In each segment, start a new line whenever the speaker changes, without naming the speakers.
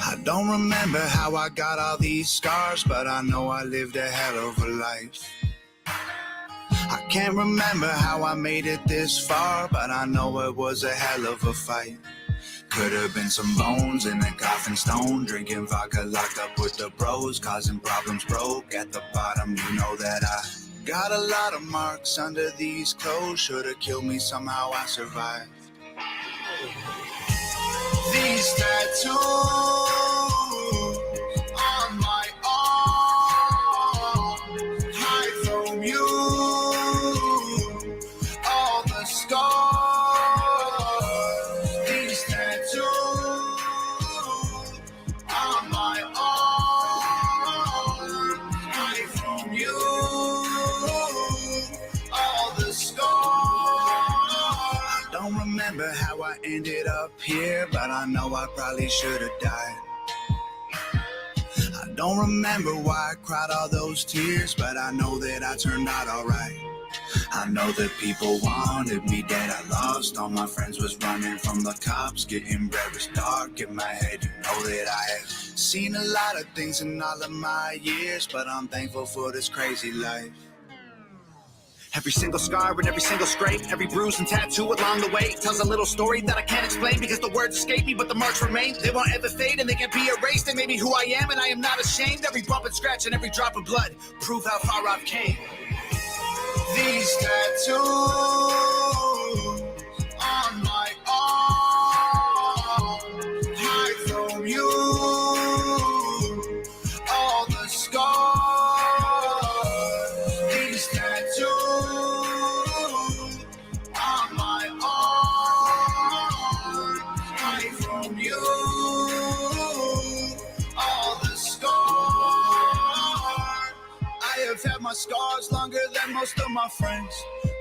I don't remember how I got all these scars, but I know I lived a hell of a life. I can't remember how I made it this far, but I know it was a hell of a fight. Could have been some bones in a coffin stone, drinking vodka locked up with the bros, causing problems broke at the bottom. You know that I got a lot of marks under these clothes, should have killed me, somehow I survived. These tattoos on my arm hide from you all the scars. These tattoos on my arm hide from you all the scars. I don't remember how I ended up here, but I know I probably should have died. I don't remember why I cried all those tears, but I know that I turned out alright. I know that people wanted me dead. I lost all my friends, was running from the cops. Getting red was dark in my head. You know that I have seen a lot of things in all of my years, but I'm thankful for this crazy life. Every single scar and every single scrape, every bruise and tattoo along the way tells a little story that I can't explain because the words escape me, but the marks remain. They won't ever fade and they can't be erased. They made me who I am and I am not ashamed. Every bump and scratch and every drop of blood prove how far I've came. These tattoos on my arm hide from you all the scars. These tattoos on my arm hide from you all the scars. I have had my scars longer than most of my friends.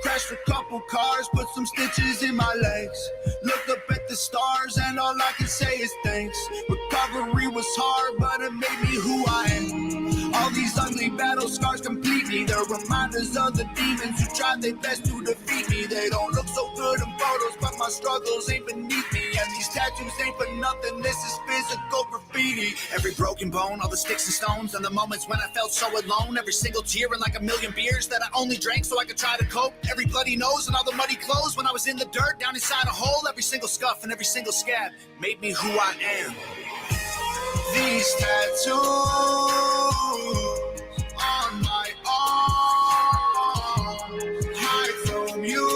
Crashed a couple cars, put some stitches in my legs. Look up at the stars and all I can say is thanks. Recovery was hard, but it made me who I am. All these ugly battle scars complete me. They're reminders of the demons who tried their best to defeat me. They don't look so good in photos, but my struggles ain't beneath me. And these tattoos ain't for nothing, this is physical graffiti. Every broken bone, all the sticks and stones, and the moments when I felt so alone. Every single tear and like a million beers that I only drank so I could try to cope. Every bloody nose and all the muddy clothes when I was in the dirt down inside a hole. Every single scuff and every single scab made me who I am. These tattoos on my arm hide from you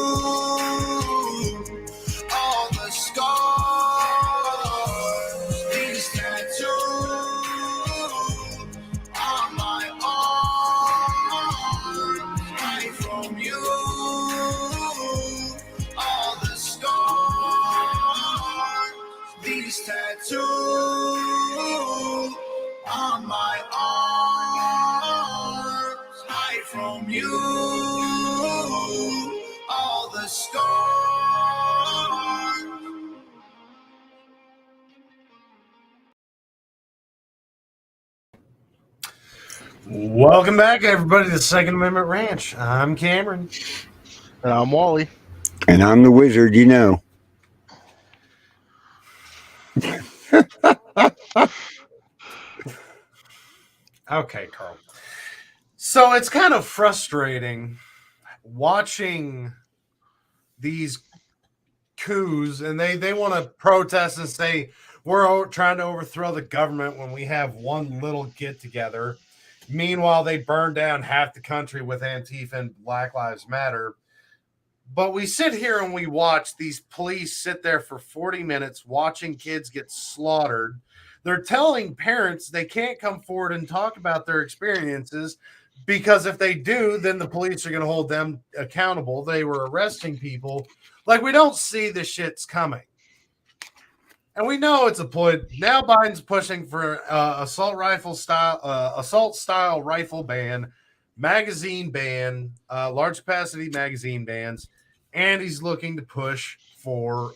all the scars. These tattoos on my arm hide from you all the scars. These tattoos on my arms hide from you all the scars.
Welcome back, everybody, to the Second Amendment Ranch. I'm Cameron.
And I'm Wally.
And I'm the wizard, you know.
Okay, Carl. So it's kind of frustrating watching these coups, and they want to protest and say we're trying to overthrow the government when we have one little get together. Meanwhile, they burn down half the country with Antifa and Black Lives Matter. But we sit here and we watch these police sit there for 40 minutes watching kids get slaughtered. They're telling parents they can't come forward and talk about their experiences because if they do, then the police are going to hold them accountable. They were arresting people. Like, we don't see the shit's coming. And we know it's a ploy. Now Biden's pushing for assault style rifle ban, magazine ban, large capacity magazine bans, and he's looking to push for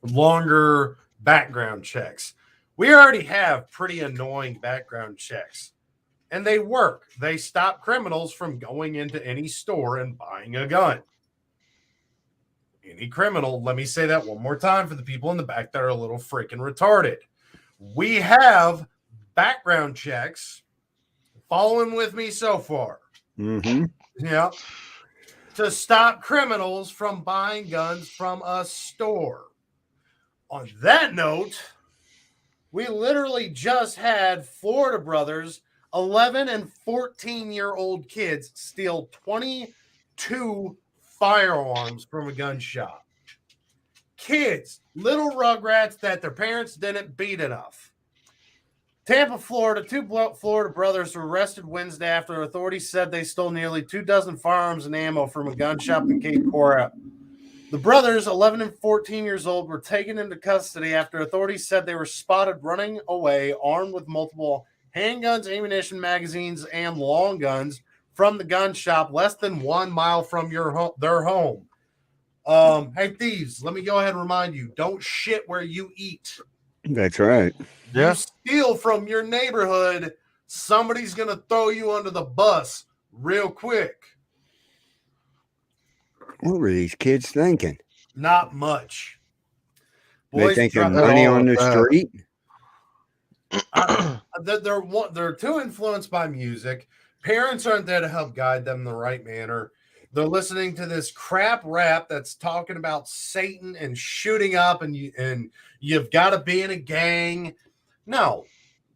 longer background checks. We already have pretty annoying background checks, and they work. They stop criminals from going into any store and buying a gun. any criminal, let me say that one more time for the people in the back that are a little freaking retarded. We have background checks. Following with me so far.
Mm-hmm.
Yeah. To stop criminals from buying guns from a store. On that note, we literally just had Florida brothers, 11 and 14-year-old kids, steal 22 firearms from a gun shop. Kids, little rugrats that their parents didn't beat enough. Tampa, Florida, two Florida brothers were arrested Wednesday after authorities said they stole nearly 24 firearms and ammo from a gun shop in Cape Coral. The brothers, 11 and 14 years old, were taken into custody after authorities said they were spotted running away armed with multiple handguns, ammunition, magazines, and long guns from the gun shop less than 1 mile from their home. Hey, thieves, let me go ahead and remind you, don't shit where you eat.
That's right.
Yeah.
You steal from your neighborhood, somebody's going to throw you under the bus real quick.
What were these kids thinking?
Not much.
They thinking
drop-
money
all
on the
of that.
street?
They're too influenced by music. Parents aren't there to help guide them in the right manner. They're listening to this crap rap that's talking about Satan and shooting up, and you've got to be in a gang. No,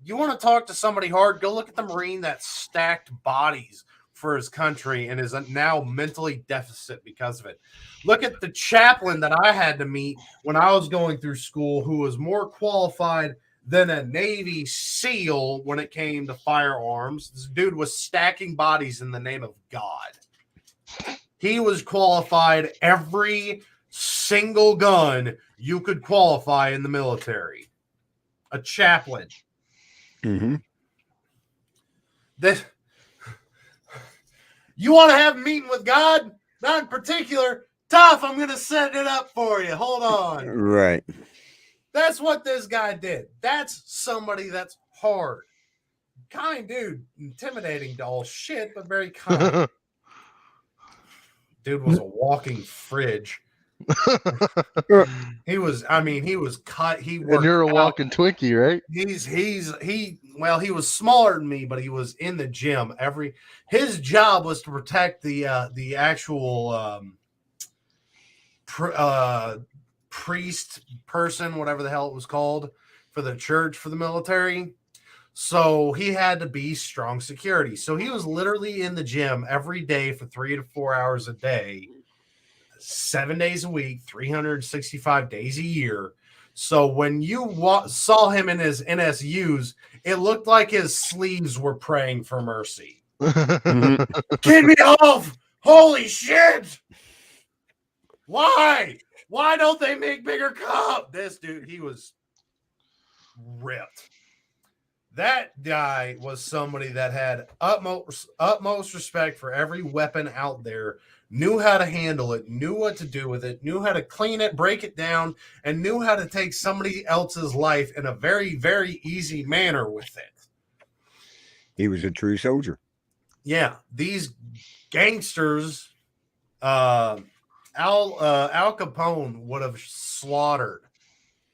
you want to talk to somebody hard? Go look at the Marine that stacked bodies for his country and is now mentally deficit because of it. Look at the chaplain that I had to meet when I was going through school, who was more qualified than a Navy SEAL when it came to firearms. This dude was stacking bodies in the name of God. He was qualified every single gun you could qualify in the military. A chaplain.
Mm-hmm.
That you want to have a meeting with God? Not in particular. Tough, I'm going to set it up for you. Hold on.
Right.
That's what this guy did. That's somebody that's hard. Kind dude. Intimidating to all shit, but very kind. Dude was a walking fridge. He was cut. He worked
And you're a
out.
walking Twinkie, right?
He was smaller than me, but he was in the gym. His job was to protect the actual priest person, whatever the hell it was called, for the church, for the military. So he had to be strong security. So he was literally in the gym every day for 3 to 4 hours a day, 7 days a week, 365 days a year. So when you saw him in his NSUs, it looked like his sleeves were praying for mercy. Get me off! Holy shit! Why? Why don't they make bigger cup? This dude, he was ripped. That guy was somebody that had utmost respect for every weapon out there, knew how to handle it, knew what to do with it, knew how to clean it, break it down, and knew how to take somebody else's life in a very, very easy manner with it.
He was a true soldier.
Yeah, these gangsters, Al Capone would have slaughtered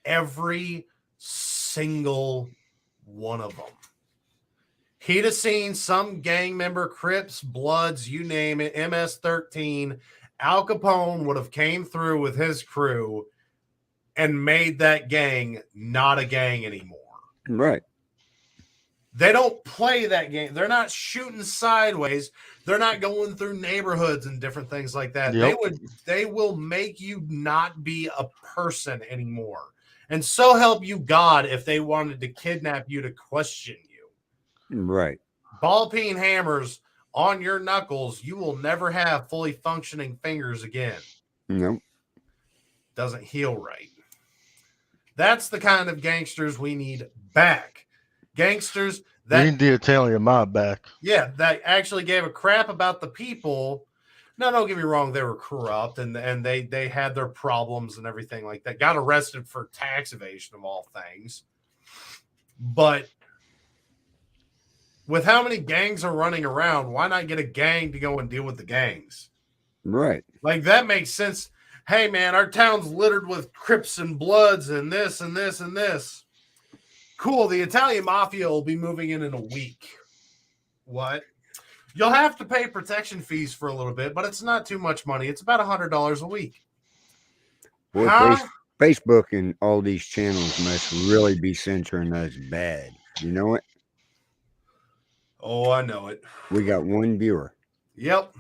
every single one of them. He'd have seen some gang member, Crips, Bloods, you name it, MS-13. Al Capone would have came through with his crew and made that gang not a gang anymore.
Right.
They don't play that game. They're not shooting sideways. They're not going through neighborhoods and different things like that.
Yep.
They will make you not be a person anymore. And so help you God if they wanted to kidnap you to question you.
Right.
Ball peen hammers on your knuckles, you will never have fully functioning fingers again.
Nope.
Doesn't heal right. That's the kind of gangsters we need back. Gangsters
We need the Italian mob back.
Yeah, that actually gave a crap about the people. No, don't get me wrong, they were corrupt and they had their problems and everything like that. Got arrested for tax evasion of all things. But with how many gangs are running around, why not get a gang to go and deal with the gangs?
Right.
Like, that makes sense. hey man, our town's littered with Crips and Bloods and this and this and this. Cool, the Italian Mafia will be moving in a week. What? You'll have to pay protection fees for a little bit, but it's not too much money. It's about $100 a week.
Boy,
Huh?
Facebook and all these channels must really be censoring us bad. You know it?
Oh, I know it.
We got one viewer.
Yep.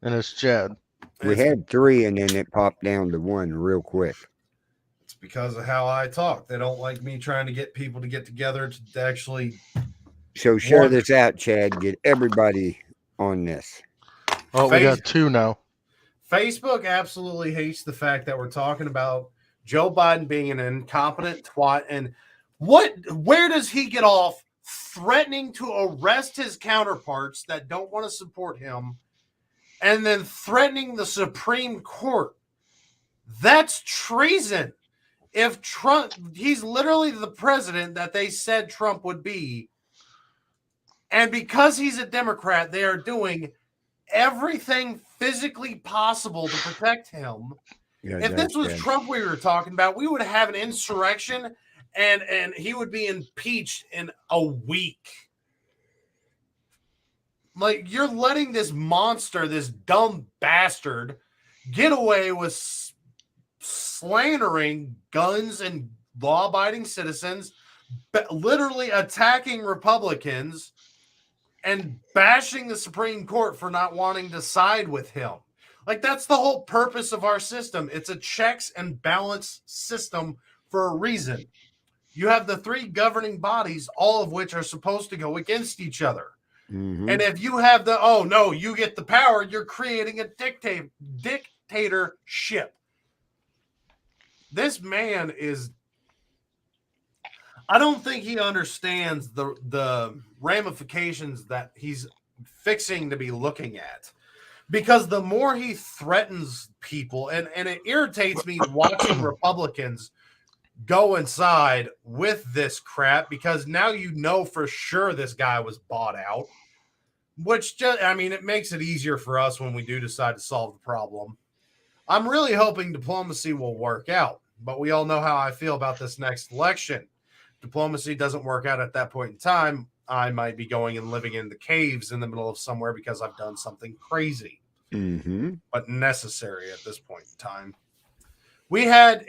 And it's Chad.
We had 3, and then it popped down to 1 real quick.
It's because of how I talk. They don't like me trying to get people to get together to actually.
So share
One.
this out, Chad. Get everybody on this.
Oh, we got 2 now.
Facebook absolutely hates the fact that we're talking about Joe Biden being an incompetent twat. And where does he get off threatening to arrest his counterparts that don't want to support him and then threatening the Supreme Court? That's treason. If Trump, he's literally the president that they said Trump would be. And because he's a Democrat, they are doing everything physically possible to protect him.
Yeah,
If this was Trump we were talking about, we would have an insurrection and he would be impeached in a week. Like, you're letting this monster, this dumb bastard, get away with slandering guns and law-abiding citizens, literally attacking Republicans, and bashing the Supreme Court for not wanting to side with him. Like, that's the whole purpose of our system. It's a checks and balance system for a reason. You have the 3 governing bodies, all of which are supposed to go against each other.
Mm-hmm.
And if you have oh no, you get the power, you're creating a dictatorship. This man is, I don't think he understands the ramifications that he's fixing to be looking at. Because the more he threatens people, and it irritates me watching Republicans go inside with this crap, because now you know for sure this guy was bought out, which just, I mean, it makes it easier for us when we do decide to solve the problem. I'm really hoping diplomacy will work out, but we all know how I feel about this next election. Diplomacy doesn't work out at that point in time, I might be going and living in the caves in the middle of somewhere because I've done something crazy, but necessary at this point in time. We had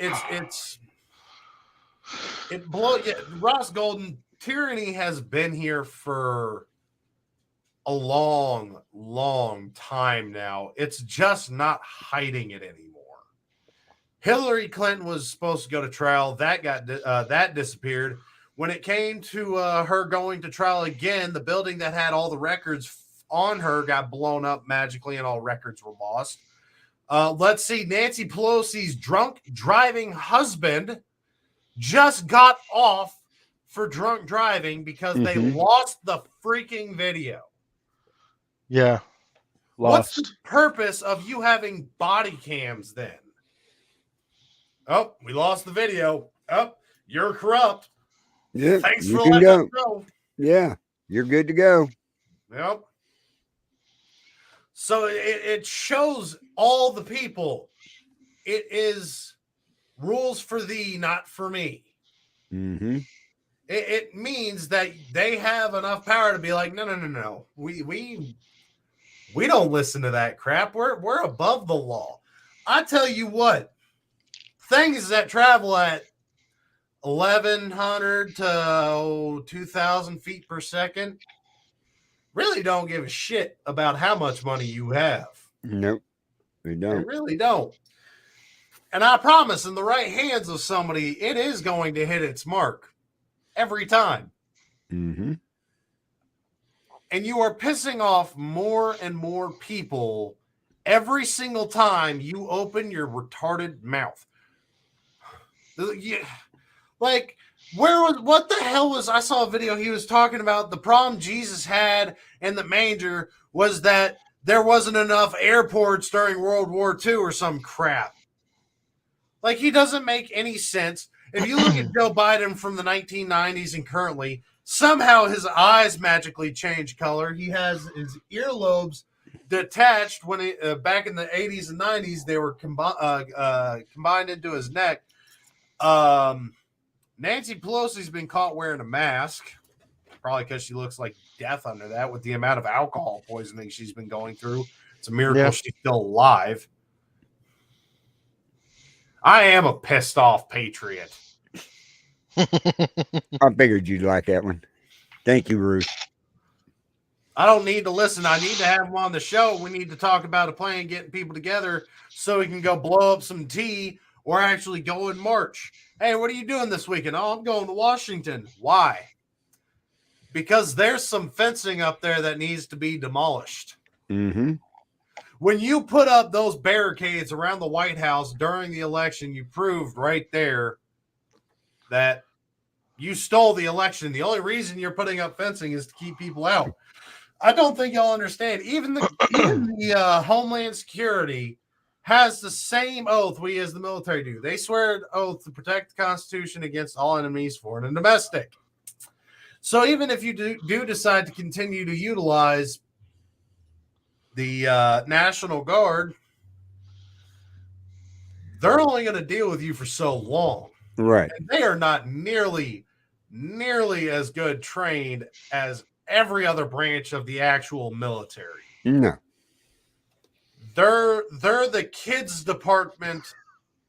Ross Golden, tyranny has been here for a long, long time now. It's just not hiding it anymore. Hillary Clinton was supposed to go to trial. That disappeared. When it came to her going to trial again, the building that had all the records on her got blown up magically and all records were lost. Let's see. Nancy Pelosi's drunk driving husband just got off for drunk driving because they lost the freaking video.
Yeah.
What's the purpose of you having body cams then? Oh, we lost the video. Oh, you're corrupt.
Yeah,
Thanks
you
for
can
letting
go.
us go.
Yeah, you're good to go.
Yep. So it shows all the people. It is rules for thee, not for me.
Mm-hmm.
It means that they have enough power to be like, no. We don't listen to that crap. We're above the law. I tell you what, things that travel at 1,100 to 2,000 feet per second really don't give a shit about how much money you have.
Nope, we
They
don't.
really don't. And I promise, in the right hands of somebody, it is going to hit its mark every time.
Mm-hmm.
And you are pissing off more and more people every single time you open your retarded mouth. Yeah, like, what the hell was, I saw a video, he was talking about the problem Jesus had in the manger was that there wasn't enough airports during World War II or some crap. Like, he doesn't make any sense. If you look at Joe Biden from the 1990s and currently, somehow his eyes magically change color. He has his earlobes detached when back in the 80s and 90s, they were combined into his neck. Nancy Pelosi's been caught wearing a mask, probably because she looks like death under that with the amount of alcohol poisoning she's been going through. It's a miracle she's still alive. I am a pissed off patriot.
I figured you'd like that one. Thank you, Ruth.
I don't need to listen. I need to have him on the show. We need to talk about a plan, getting people together so we can go blow up some tea or actually go and march. Hey, what are you doing this weekend? Oh, I'm going to Washington. Why? Because there's some fencing up there that needs to be demolished.
Mm-hmm.
When you put up those barricades around the White House during the election, you proved right there that you stole the election. The only reason you're putting up fencing is to keep people out. I don't think y'all understand. Even the Homeland Security has the same oath we as the military do. They swear an oath to protect the Constitution against all enemies, foreign and domestic. So even if you do decide to continue to utilize the National Guard, they're only going to deal with you for so long.
Right.
And they are not nearly as good trained as every other branch of the actual military.
No.
They're the kids department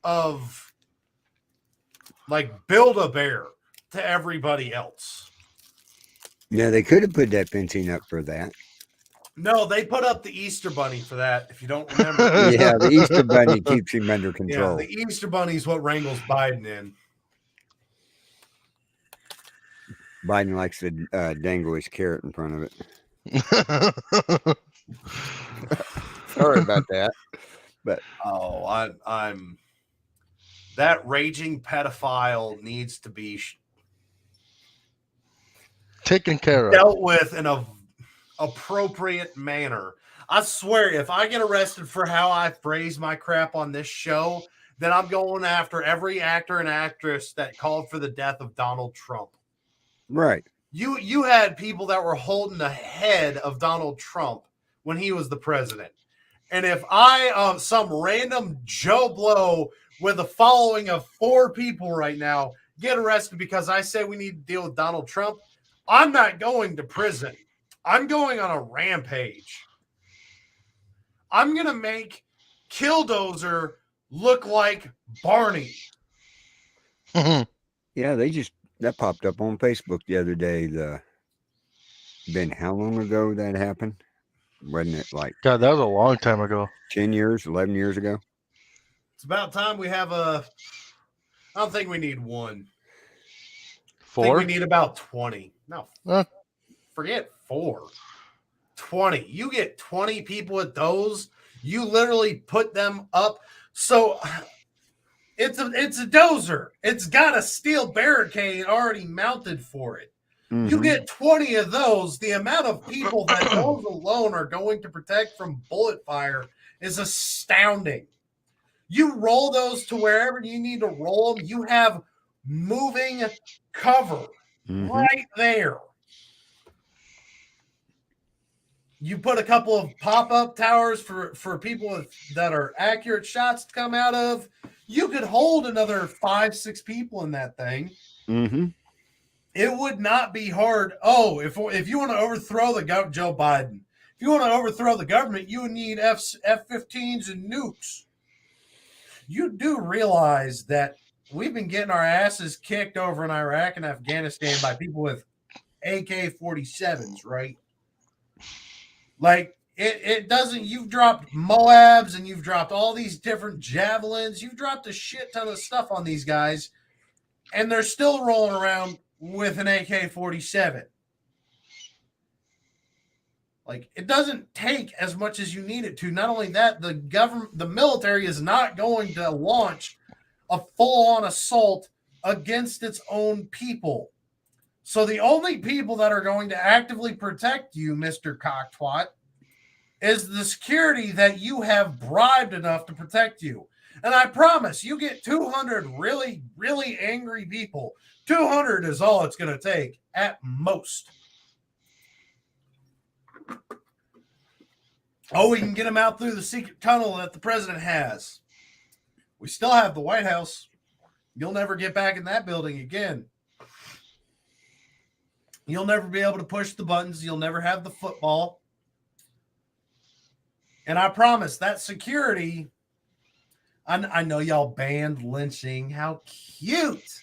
of like Build-A-Bear to everybody else.
Yeah, they could have put that fencing up for that.
No, they put up the Easter Bunny for that, if you don't remember.
Yeah, the Easter Bunny keeps him under control.
Yeah, the Easter Bunny is what wrangles Biden in.
Biden likes to dangle his carrot in front of it. Sorry about that. But
I'm that raging pedophile needs to be
taken care of,
dealt with in a appropriate manner. I swear, if I get arrested for how I phrase my crap on this show, then I'm going after every actor and actress that called for the death of Donald Trump.
Right.
You had people that were holding the head of Donald Trump when he was the president. And if I, some random Joe Blow with a following of 4 people right now, get arrested because I say we need to deal with Donald Trump, I'm not going to prison. I'm going on a rampage. I'm going to make Killdozer look like Barney.
Yeah, that popped up on Facebook the other day. How long ago that happened? Wasn't it like
God, that was a long time ago.
10 years, 11 years ago?
It's about time we have I don't think we need 1.
4?
I think we need about 20. No, forget 4. 20. You get 20 people at those, you literally put them up. So it's a dozer. It's got a steel barricade already mounted for it. Mm-hmm. You get 20 of those, the amount of people that those alone are going to protect from bullet fire is astounding. You roll those to wherever you need to roll them, you have moving cover right there. You put a couple of pop-up towers for people that are accurate shots to come out of. You could hold another 5-6 people in that thing.
Mm-hmm.
It would not be hard. Oh, if you want to overthrow Joe Biden, if you want to overthrow the government, you would need F-15s and nukes. You do realize that we've been getting our asses kicked over in Iraq and Afghanistan by people with AK-47s, right? Like, it doesn't, you've dropped Moabs and you've dropped all these different javelins. You've dropped a shit ton of stuff on these guys, and they're still rolling around with an AK-47. Like, it doesn't take as much as you need it to. Not only that, the military is not going to launch a full-on assault against its own people. So the only people that are going to actively protect you, Mr. Cocktwat, is the security that you have bribed enough to protect you. And I promise, you get 200 really, really angry people. 200 is all it's going to take at most. Oh, we can get them out through the secret tunnel that the president has. We still have the White House. You'll never get back in that building again. You'll never be able to push the buttons. You'll never have the football. And I promise that security, I know y'all banned lynching. How cute.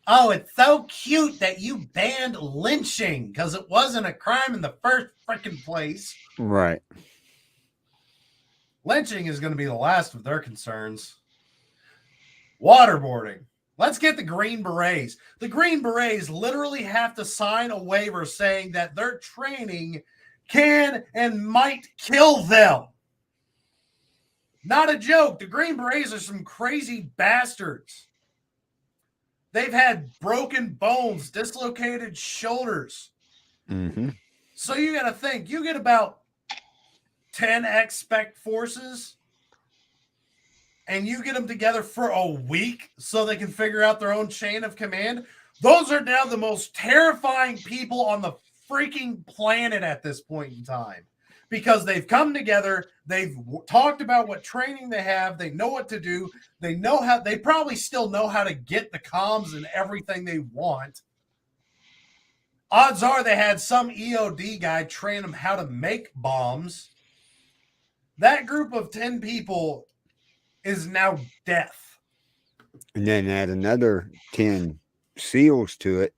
Oh, it's so cute that you banned lynching because it wasn't a crime in the first freaking place.
Right.
Lynching is going to be the last of their concerns. Waterboarding. Let's get the Green Berets. The Green Berets literally have to sign a waiver saying that their training can and might kill them. Not a joke. The Green Berets are some crazy bastards. They've had broken bones, dislocated shoulders.
Mm-hmm.
So you got to think, you get about 10 expect forces and you get them together for a week so they can figure out their own chain of command. Those are now the most terrifying people on the freaking planet at this point in time because they've come together. They've talked about what training they have. They know what to do. They know how, they probably still know how to get the comms and everything they want. Odds are they had some EOD guy train them how to make bombs. That group of 10 people is now death.
And then add another 10 SEALs to it.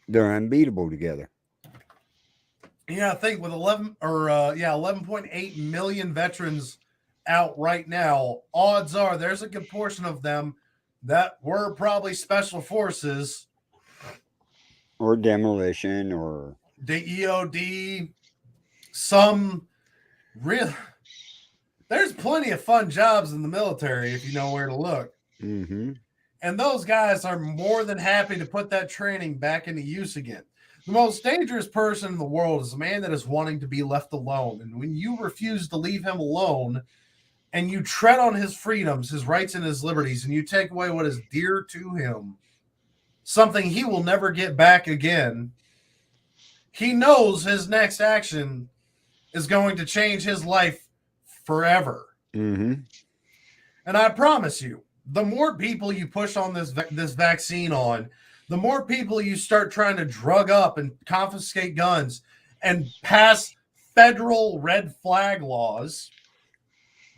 They're unbeatable together.
Yeah, I think with 11.8 million veterans out right now, odds are there's a good portion of them that were probably special forces.
Or demolition or
The EOD, some real. There's plenty of fun jobs in the military if you know where to look.
mm-hmm.
And those guys are more than happy to put that training back into use again. The most dangerous person in the world is a man that is wanting to be left alone. And when you refuse to leave him alone and you tread on his freedoms, his rights, and his liberties, and you take away what is dear to him, something he will never get back again, he knows his next action is going to change his life forever.
Mm-hmm.
And I promise you, the more people you push on this vaccine on, the more people you start trying to drug up and confiscate guns and pass federal red flag laws.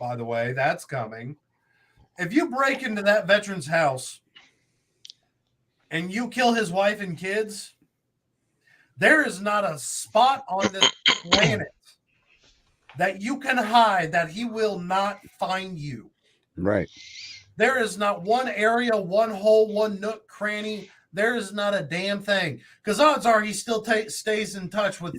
By the way, that's coming. If you break into that veteran's house and you kill his wife and kids, there is not a spot on this planet that you can hide that he will not find you.
Right.
There is not one area, one hole, one nook, cranny. There is not a damn thing. Because odds are he still stays in touch with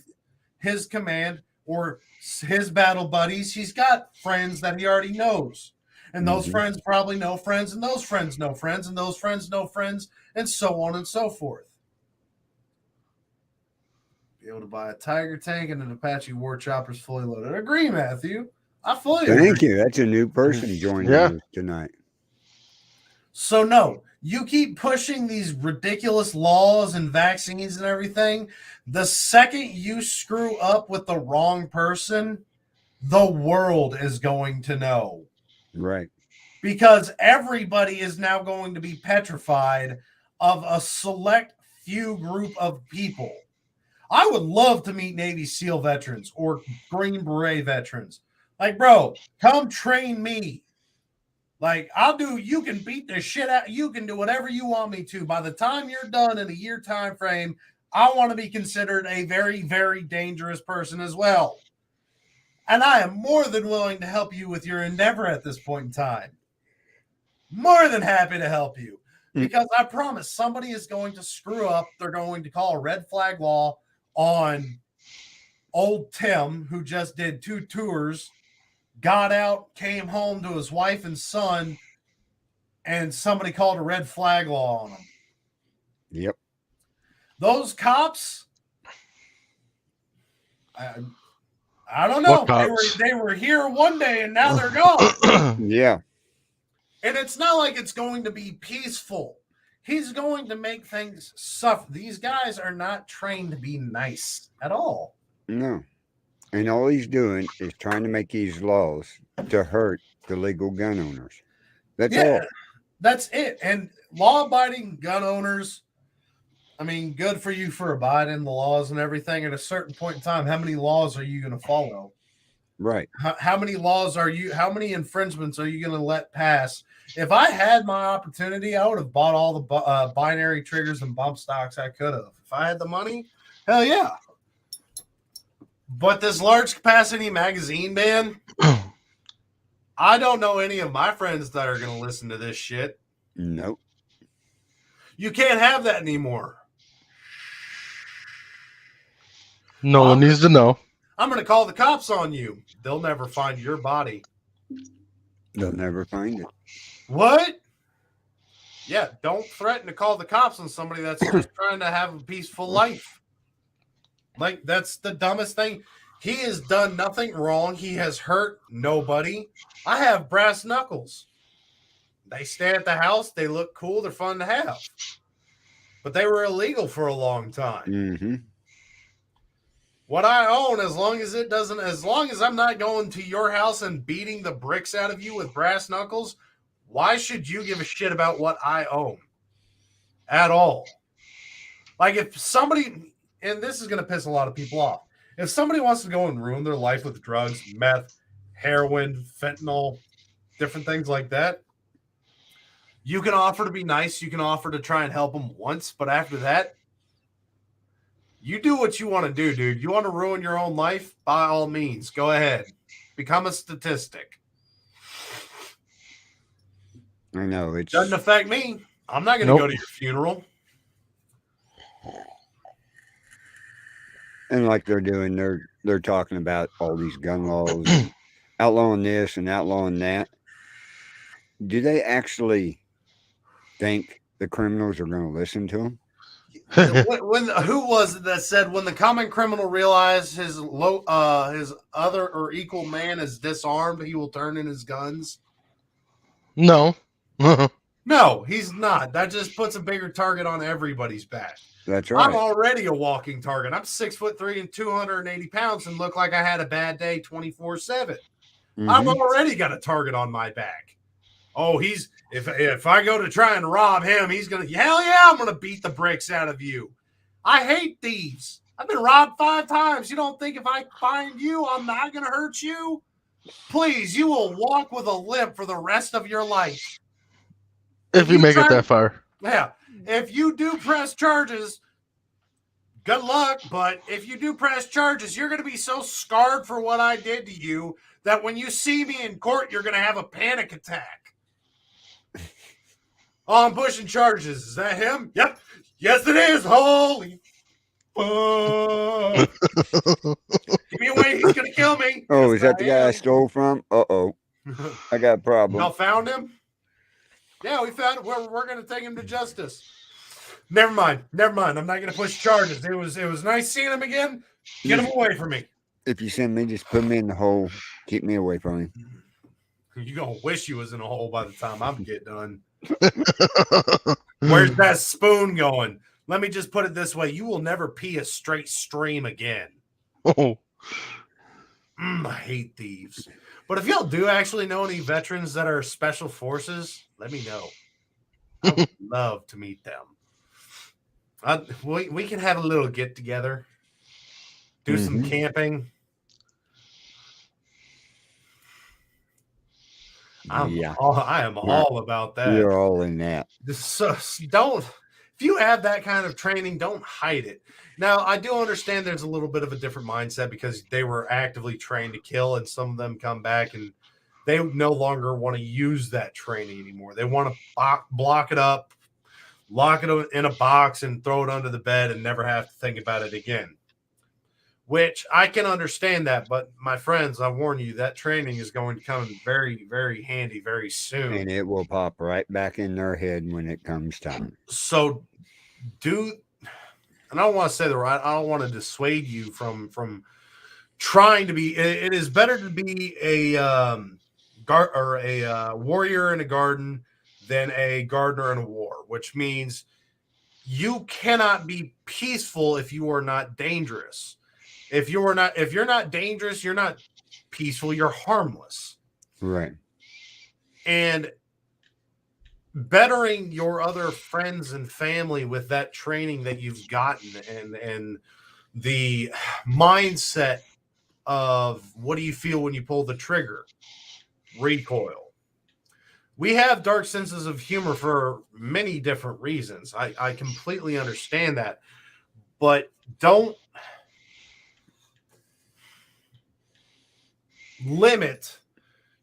his command or his battle buddies. He's got friends that he already knows. And those friends probably know friends, and those friends know friends, and those friends know friends, and so on and so forth. Be able to buy a Tiger tank and an Apache War Chopper's fully loaded. I agree, Matthew. I fully agree.
Thank you. That's a new person joining
Yeah.
us tonight.
So no, you keep pushing these ridiculous laws and vaccines and everything. The second you screw up with the wrong person, the world is going to know.
Right.
Because everybody is now going to be petrified of a select few group of people. I would love to meet Navy SEAL veterans or Green Beret veterans. Like, bro, come train me. Like, you can beat the shit out. You can do whatever you want me to. By the time you're done in a year time frame, I want to be considered a very, very dangerous person as well. And I am more than willing to help you with your endeavor at this point in time. More than happy to help you. Because I promise somebody is going to screw up. They're going to call a red flag law on old Tim, who just did 2 tours, got out, came home to his wife and son, and somebody called a red flag law on him.
Yep.
Those cops, I don't know.
What cops?
They were here one day and now they're gone.
Yeah.
And it's not like it's going to be peaceful. He's going to make things suffer. These guys are not trained to be nice at all.
No. And all he's doing is trying to make these laws to hurt the legal gun owners. That's
Yeah,
all.
that's it. And law-abiding gun owners, I mean, good for you for abiding the laws and everything. At a certain point in time, how many laws are you going to follow?
Right.
How many laws are you? How many infringements are you going to let pass? If I had my opportunity, I would have bought all the binary triggers and bump stocks I could have. If I had the money, hell yeah. But this large capacity magazine ban, I don't know any of my friends that are going to listen to this shit.
Nope.
You can't have that anymore.
No one needs to know.
I'm going to call the cops on you. They'll never find your body.
They'll never find it.
What? Yeah, don't threaten to call the cops on somebody that's just trying to have a peaceful life. Like, that's the dumbest thing. He has done nothing wrong. He has hurt nobody. I have brass knuckles. They stay at the house. They look cool. They're fun to have. But they were illegal for a long time.
Mm-hmm.
What I own, as long as I'm not going to your house and beating the bricks out of you with brass knuckles, why should you give a shit about what I own at all? Like, if somebody, and this is going to piss a lot of people off, if somebody wants to go and ruin their life with drugs, meth, heroin, fentanyl, different things like that, you can offer to be nice. You can offer to try and help them once, but after that, you do what you want to do, dude. You want to ruin your own life? By all means, go ahead. Become a statistic.
I know. It
Doesn't affect me. I'm not going to go to your funeral.
And like they're doing, they're talking about all these gun laws, outlawing this and outlawing that. Do they actually think the criminals are going to listen to them?
Who was it that said when the common criminal realizes his other or equal man is disarmed, he will turn in his guns?
No.
No, he's not. That just puts a bigger target on everybody's back.
That's right.
I'm already a walking target. I'm 6'3" and 280 pounds and look like I had a bad day 24/7.
Mm-hmm.
I've already got a target on my back. Oh, if I go to try and rob him, he's gonna hell yeah, I'm gonna beat the bricks out of you. I hate thieves. I've been robbed 5 times. You don't think if I find you, I'm not gonna hurt you? Please, you will walk with a limp for the rest of your life.
If you make it that far.
Yeah. If you do press charges, good luck. But if you do press charges, you're going to be so scarred for what I did to you that when you see me in court, you're going to have a panic attack. Oh, I'm pushing charges. Is that him? Yep. Yes, it is. Holy fuck. Give me away. He's going to kill me.
Oh,
Yes,
is that the guy I
am.
stole from? Uh-oh. I got a problem.
Y'all found him? Yeah, we found him. We're going to take him to justice. Never mind. I'm not going to push charges. It was nice seeing him again. Get him away from me.
If you send me, just put me in the hole. Keep me away from him.
You're going to wish you was in a hole by the time I get done. Where's that spoon going? Let me just put it this way. You will never pee a straight stream again.
Oh.
I hate thieves. But if y'all do actually know any veterans that are special forces, let me know. I would love to meet them. We can have a little get together, do some camping. I am all about that.
You're all in that.
So if you have that kind of training, don't hide it. Now, I do understand there's a little bit of a different mindset because they were actively trained to kill, and some of them come back and they no longer want to use that training anymore. They want to block it up, lock it in a box, and throw it under the bed and never have to think about it again. Which I can understand that, but my friends, I warn you, that training is going to come very, very handy very soon.
And it will pop right back in their head when it comes time.
So and I don't want to say the right, I don't want to dissuade you from trying to be, it is better to be a warrior in a garden than a gardener in a war, which means you cannot be peaceful if you are not dangerous. If you're not dangerous, you're not peaceful, you're harmless.
Right.
And bettering your other friends and family with that training that you've gotten and the mindset of what do you feel when you pull the trigger, recoil. We have dark senses of humor for many different reasons. I completely understand that, but don't limit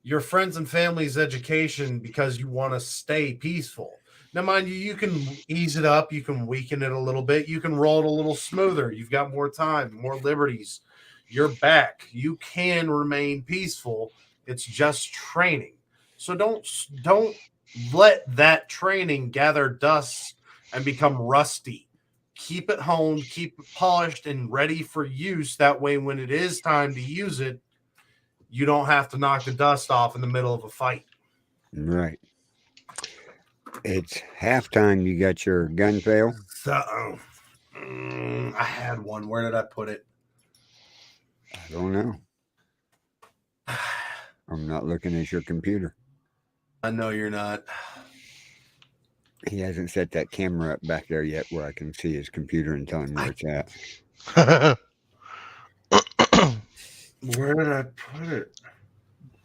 your friends and family's education because you want to stay peaceful. Now, mind you, you can ease it up, you can weaken it a little bit, you can roll it a little smoother. You've got more time, more liberties. You're back. You can remain peaceful. It's just training. So don't let that training gather dust and become rusty. Keep it honed, keep it polished and ready for use. That way, when it is time to use it, you don't have to knock the dust off in the middle of a fight.
Right. It's halftime. You got your gun fail?
So, I had one. Where did I put it?
I don't know. I'm not looking at your computer.
I know you're not.
He hasn't set that camera up back there yet where I can see his computer and tell him where it's at.
Where did I put it?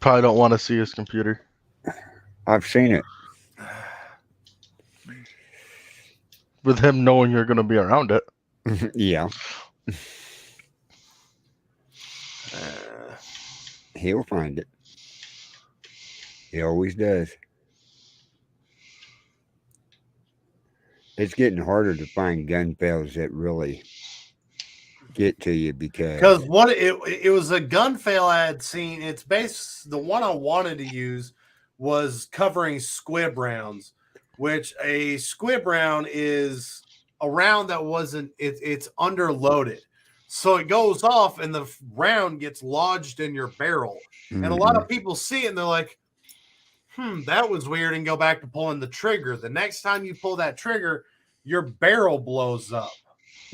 Probably don't want to see his computer.
I've seen it.
With him knowing you're going to be around it.
Yeah. He'll find it. He always does. It's getting harder to find gun fails that really get to you
because what it was a gun fail I had seen. It's the one I wanted to use was covering squib rounds, which a squib round is a round that wasn't it's underloaded. So it goes off and the round gets lodged in your barrel. And a lot of people see it and they're like, that was weird, and go back to pulling the trigger. The next time you pull that trigger, your barrel blows up.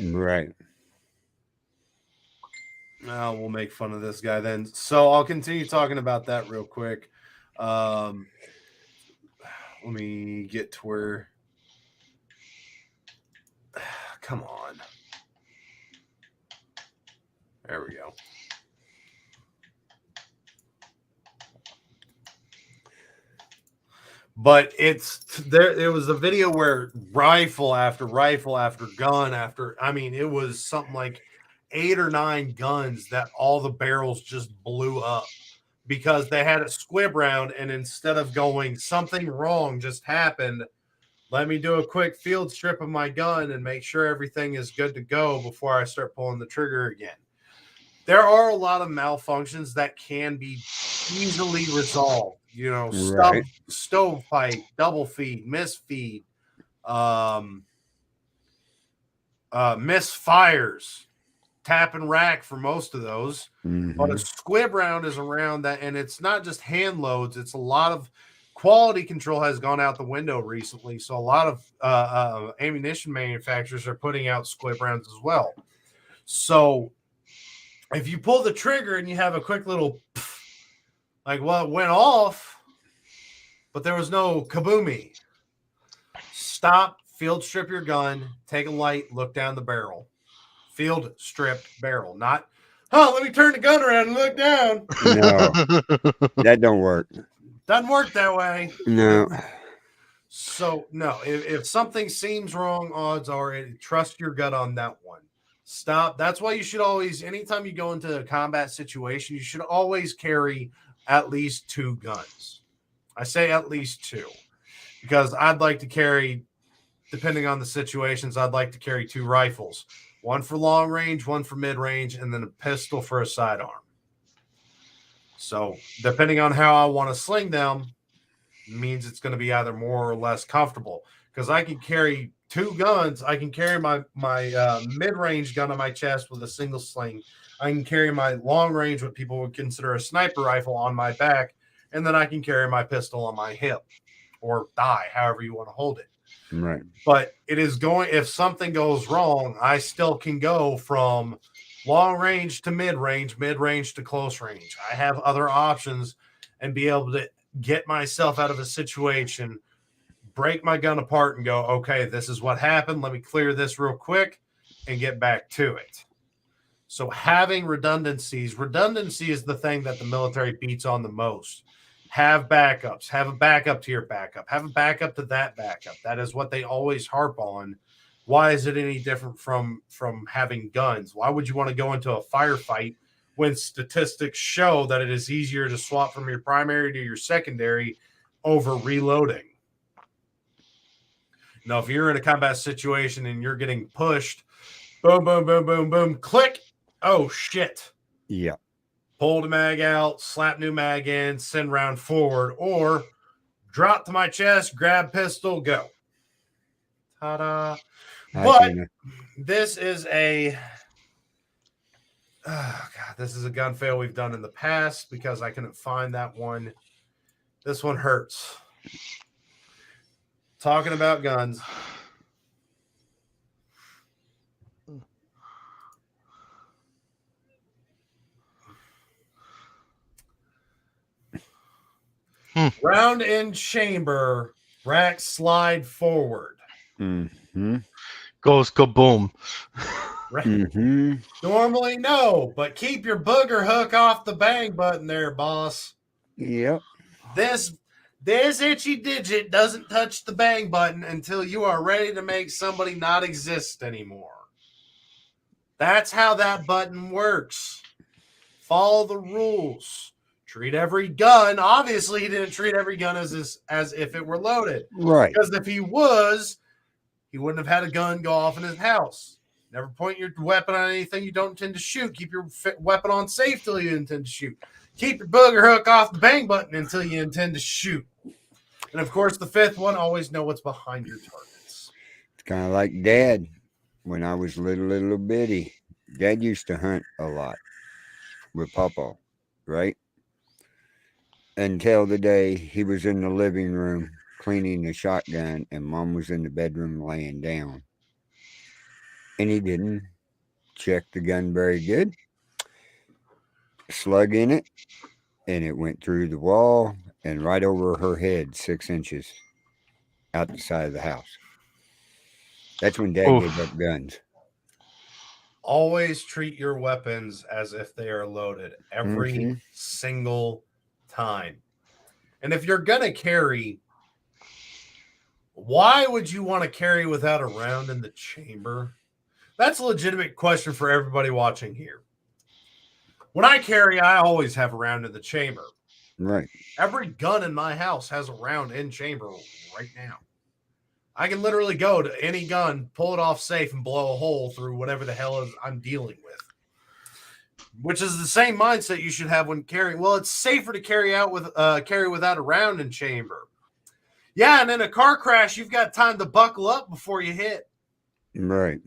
Right.
Oh, we'll make fun of this guy then. So I'll continue talking about that real quick. Let me get to where. Come on. There we go. But it's there. It was a video where rifle after rifle after gun after. I mean, it was something like 8 or 9 guns that all the barrels just blew up because they had a squib round, and instead of going something wrong just happened, let me do a quick field strip of my gun and make sure everything is good to go before I start pulling the trigger again. There are a lot of malfunctions that can be easily resolved. You know,
Right.
stovepipe, double feed, misfeed, misfires, tap and rack for most of those. But a squib round is a round that, and it's not just hand loads, it's a lot of quality control has gone out the window recently. So a lot of ammunition manufacturers are putting out squib rounds as well. So if you pull the trigger and you have a quick little like, well, it went off, but there was no kaboomy. Stop, field strip your gun, take a light, look down the barrel. Field stripped barrel, not, let me turn the gun around and look down.
No, that don't work.
Doesn't work that way.
No.
So, no, if something seems wrong, odds are trust your gut on that one. Stop. That's why you should always, anytime you go into a combat situation, you should always carry at least 2 guns. I say at least 2 because I'd like to carry, depending on the situations, I'd like to carry 2 rifles, one for long range, one for mid range, and then a pistol for a sidearm. So depending on how I want to sling them means it's going to be either more or less comfortable because I can carry 2 guns. I can carry my mid-range gun on my chest with a single sling. I can carry my long range, what people would consider a sniper rifle, on my back, and then I can carry my pistol on my hip or thigh, however you want to hold it.
Right.
But it is going, if something goes wrong, I still can go from long range to mid range to close range. I have other options and be able to get myself out of a situation, break my gun apart and go, okay, this is what happened. Let me clear this real quick and get back to it. So having redundancy is the thing that the military beats on the most. Have backups, have a backup to your backup, have a backup to that backup. That is what they always harp on. Why is it any different from having guns? Why would you want to go into a firefight when statistics show that it is easier to swap from your primary to your secondary over reloading? Now, if you're in a combat situation and you're getting pushed, boom, boom, boom, boom, boom, click. Oh, shit.
Yeah.
Pull the mag out, slap new mag in, send round forward, or drop to my chest, grab pistol, go. Ta-da. But this is a this is a gun fail we've done in the past because I couldn't find that one. This one hurts. Talking about guns. Round in chamber, rack slide forward.
Mm-hmm.
Goes kaboom.
Right.
Mm-hmm.
Normally, no, but keep your booger hook off the bang button there, boss.
Yep.
This itchy digit doesn't touch the bang button until you are ready to make somebody not exist anymore. That's how that button works. Follow the rules. Treat every gun. Obviously, he didn't treat every gun as if it were loaded.
Right.
Because if he was, he wouldn't have had a gun go off in his house. Never point your weapon on anything you don't intend to shoot. Keep your weapon on safe till you intend to shoot. Keep your booger hook off the bang button until you intend to shoot. And of course, the fifth one, always know what's behind your targets.
It's kind of like Dad when I was little bitty. Dad used to hunt a lot with Papa, right? Until the day he was in the living room cleaning the shotgun and Mom was in the bedroom laying down. And he didn't check the gun very good. Slug in it, and it went through the wall and right over her head, 6 inches out the side of the house. That's when Dad gave up guns.
Always treat your weapons as if they are loaded every single time. And if you're going to carry, why would you want to carry without a round in the chamber? That's a legitimate question for everybody watching here. When I carry, I always have a round in the chamber.
Right.
Every gun in my house has a round in chamber right now. I can literally go to any gun, pull it off safe, and blow a hole through whatever the hell is I'm dealing with. Which is the same mindset you should have when carrying. Well, it's safer to carry without a round in chamber. Yeah, and in a car crash, you've got time to buckle up before you hit.
Right.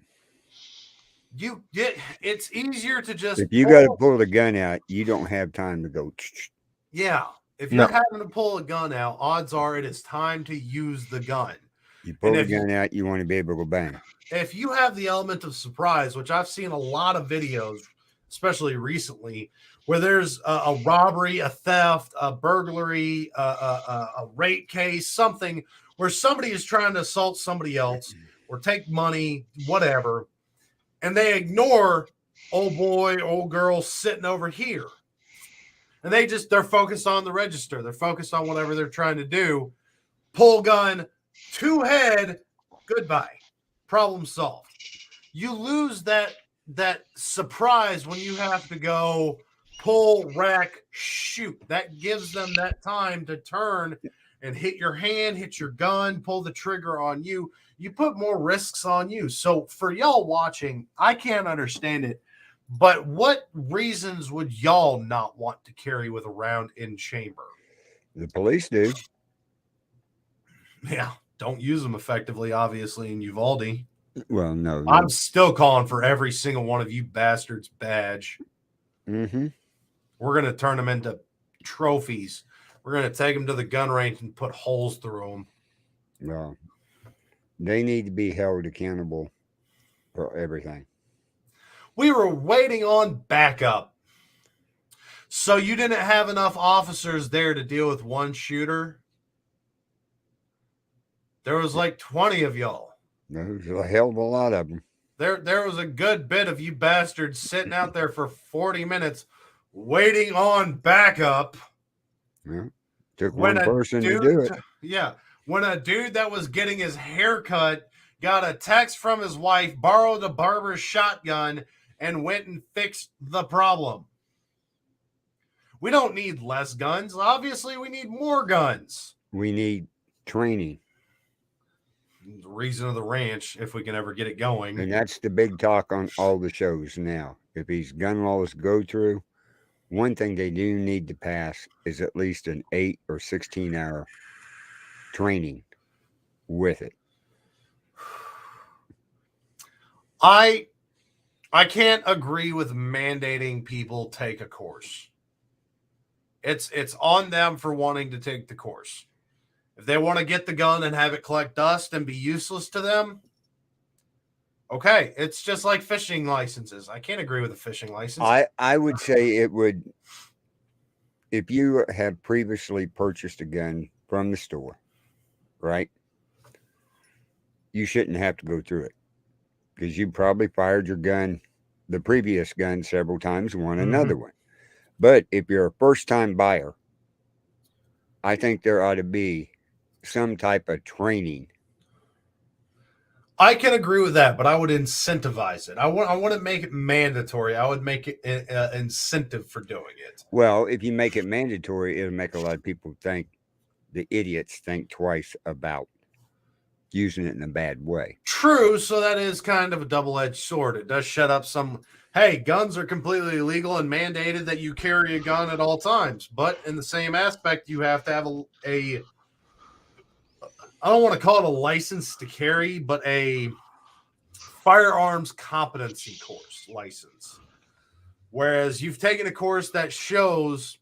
It's easier to just.
If you got to pull the gun out, you don't have time to go.
Yeah. If you're having to pull a gun out, odds are it is time to use the gun.
You pull the gun out, you want to be able to go bang.
If you have the element of surprise, which I've seen a lot of videos, especially recently, where there's a robbery, a theft, a burglary, a rape case, something where somebody is trying to assault somebody else or take money, whatever, and they ignore old boy, old girl sitting over here. And they're focused on the register. They're focused on whatever they're trying to do. Pull gun, two head, goodbye. Problem solved. You lose that surprise when you have to go pull, rack, shoot. That gives them that time to turn and hit your hand, hit your gun, pull the trigger on you. You put more risks on you. So for y'all watching, I can't understand it. But what reasons would y'all not want to carry with a round in chamber?
The police do.
Yeah, don't use them effectively, obviously, in Uvalde.
Well, no.
I'm still calling for every single one of you bastards badge.
Mm-hmm.
We're going to turn them into trophies. We're going to take them to the gun range and put holes through them.
Well, they need to be held accountable for everything.
We were waiting on backup. So you didn't have enough officers there to deal with one shooter? There was like 20 of y'all.
There's a hell of a lot of them.
There was a good bit of you bastards sitting out there for 40 minutes waiting on backup.
Yeah. Took
When
one
a
person to
dude-
do it.
Yeah. When a dude that was getting his hair cut got a text from his wife, borrowed a barber's shotgun, and went and fixed the problem. We don't need less guns. Obviously, we need more guns.
We need training.
The reason of the ranch, if we can ever get it going.
And that's the big talk on all the shows now. If these gun laws go through, one thing they do need to pass is at least an 8 or 16 hour training with it.
I can't agree with mandating people take a course. It's on them for wanting to take the course. If they want to get the gun and have it collect dust and be useless to them, okay. It's just like fishing licenses. I can't agree with a fishing license.
I would say it would, if you have previously purchased a gun from the store, right? You shouldn't have to go through it because you probably fired your gun, the previous gun, several times, won another one. But if you're a first time buyer, I think there ought to be some type of training.
I can agree with that, but I would incentivize it. I want to make it mandatory. I would make it an incentive for doing it.
Well, if you make it mandatory, it'll make a lot of people think, the idiots think twice about using it in a bad way.
True, so that is kind of a double-edged sword. It does shut up some, hey, guns are completely illegal and mandated that you carry a gun at all times. But in the same aspect, you have to have a I don't want to call it a license to carry, but a firearms competency course license. Whereas you've taken a course that shows,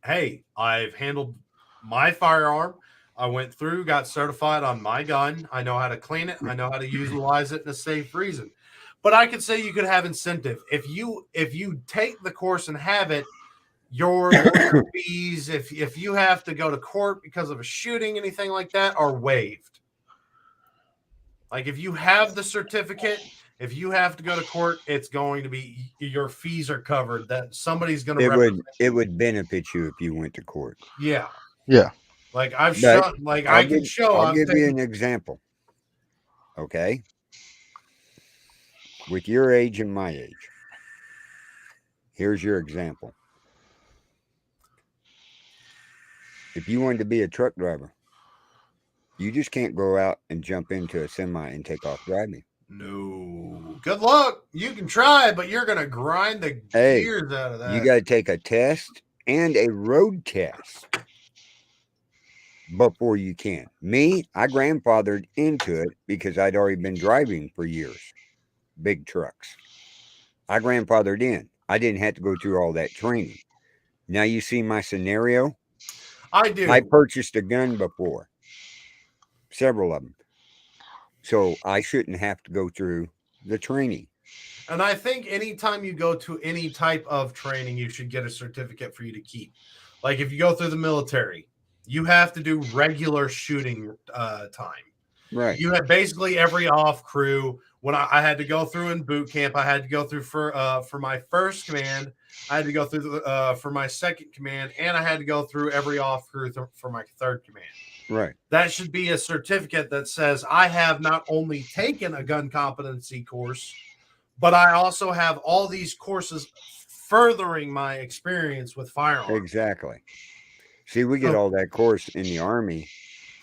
hey, I've handled my firearm. I went through, got certified on my gun. I know how to clean it. I know how to utilize it in a safe reason. But I could say you could have incentive. If you take the course and have it, your lawyer fees, if you have to go to court because of a shooting, anything like that, are waived. Like if you have the certificate, if you have to go to court, it's going to be, your fees are covered. That somebody's going to
It would benefit you if you went to court.
Yeah.
Yeah.
Like I've
But
shown, like I can show.
I'll give you an example. Okay. With your age and my age, here's your example. If you wanted to be a truck driver, you just can't go out and jump into a semi and take off driving.
No. Good luck. You can try, but you're going to grind the gears out of that.
You got to take a test and a road test before you can. Me, I grandfathered into it because I'd already been driving for years, big trucks. I grandfathered in. I didn't have to go through all that training. Now you see my scenario.
I do.
I purchased a gun before, several of them. So I shouldn't have to go through the training.
And I think anytime you go to any type of training, you should get a certificate for you to keep. Like if you go through the military, you have to do regular shooting time.
Right.
You have basically every off crew. When I had to go through in boot camp, I had to go through for my first command. I had to go through for my second command, and I had to go through every off crew for my third command.
Right.
That should be a certificate that says I have not only taken a gun competency course, but I also have all these courses furthering my experience with firearms.
Exactly. See, we get all that course in the Army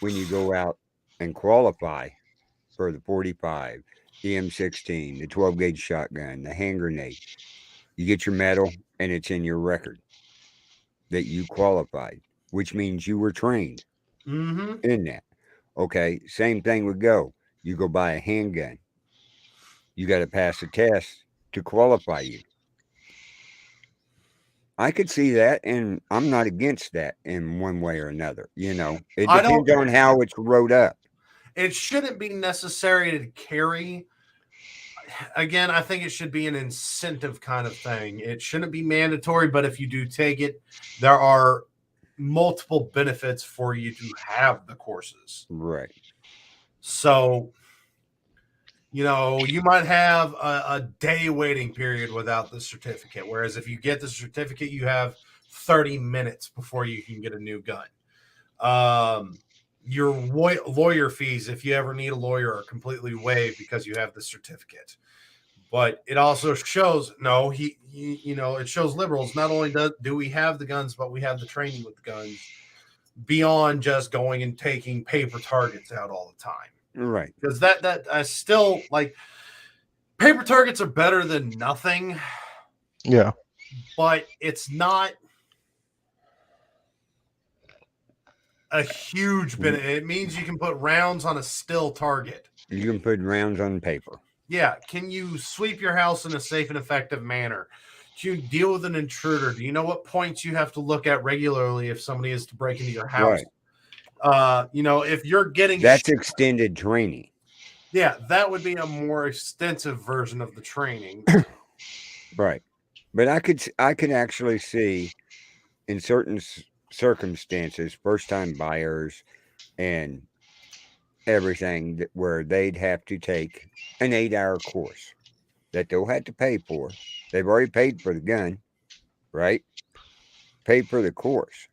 when you go out and qualify for the 45, the M16, the 12 gauge shotgun, the hand grenade. You get your medal and it's in your record that you qualified, which means you were trained in that. Okay. Same thing would go. You go buy a handgun. You got to pass a test to qualify you. I could see that, and I'm not against that in one way or another. You know, it depends on how it's wrote up.
It shouldn't be necessary to carry. again, I think it should be an incentive kind of thing. It shouldn't be mandatory, but if you do take it, there are multiple benefits for you to have the courses.
Right.
So, you might have a day waiting period without the certificate. Whereas if you get the certificate, you have 30 minutes before you can get a new gun. Your lawyer fees, if you ever need a lawyer, are completely waived because you have the certificate. But it also shows, it shows liberals, not only do we have the guns, but we have the training with the guns beyond just going and taking paper targets out all the time.
Right.
Because that I still like paper targets are better than nothing.
Yeah.
But it's not a huge benefit. It means you can put rounds on a still target.
You can put rounds on paper.
Yeah. Can you sweep your house in a safe and effective manner? Can you deal with an intruder? Do you know what points you have to look at regularly if somebody is to break into your house?
Right.
If you're getting
that's extended training.
Yeah, that would be a more extensive version of the training.
Right. But I could actually see in certain circumstances, first-time buyers and everything where they'd have to take an 8-hour course that they'll have to pay for. They've already paid for the gun, right? Paid for the course.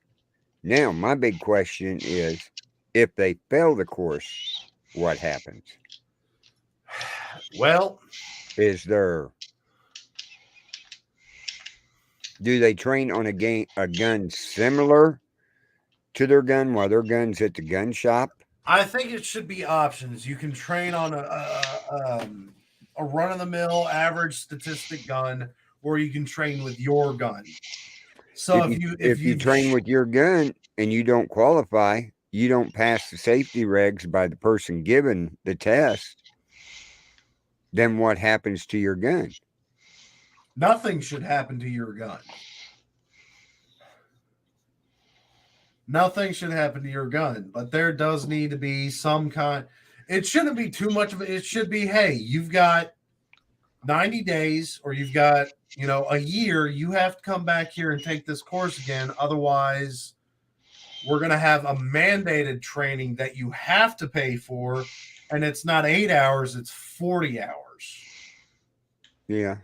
Now, my big question is, if they fail the course, what happens?
Well,
do they train on a gun similar to their gun while their gun's at the gun shop?
I think it should be options. You can train on a run-of-the-mill average statistic gun, or you can train with your gun. So if you
train with your gun and you don't qualify, you don't pass the safety regs by the person given the test, then what happens to your gun?
Nothing should happen to your gun. Nothing should happen to your gun, but there does need to be some kind. It shouldn't be too much of it. It should be, hey, you've got 90 days or you've got, a year. You have to come back here and take this course again. Otherwise, we're going to have a mandated training that you have to pay for. And it's not 8 hours, it's 40 hours.
Yeah.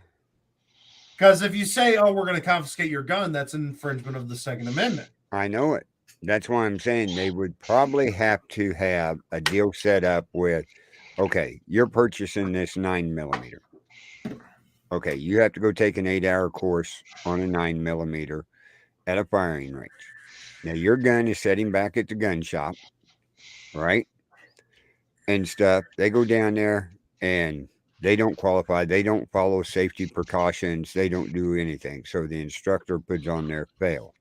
Because if you say, oh, we're going to confiscate your gun, that's an infringement of the Second Amendment.
I know it. That's why I'm saying they would probably have to have a deal set up with, okay, you're purchasing this 9mm. Okay, you have to go take an 8-hour course on a 9mm at a firing range. Now, your gun is sitting back at the gun shop, right? And stuff. They go down there and they don't qualify. They don't follow safety precautions. They don't do anything. So the instructor puts on their fail.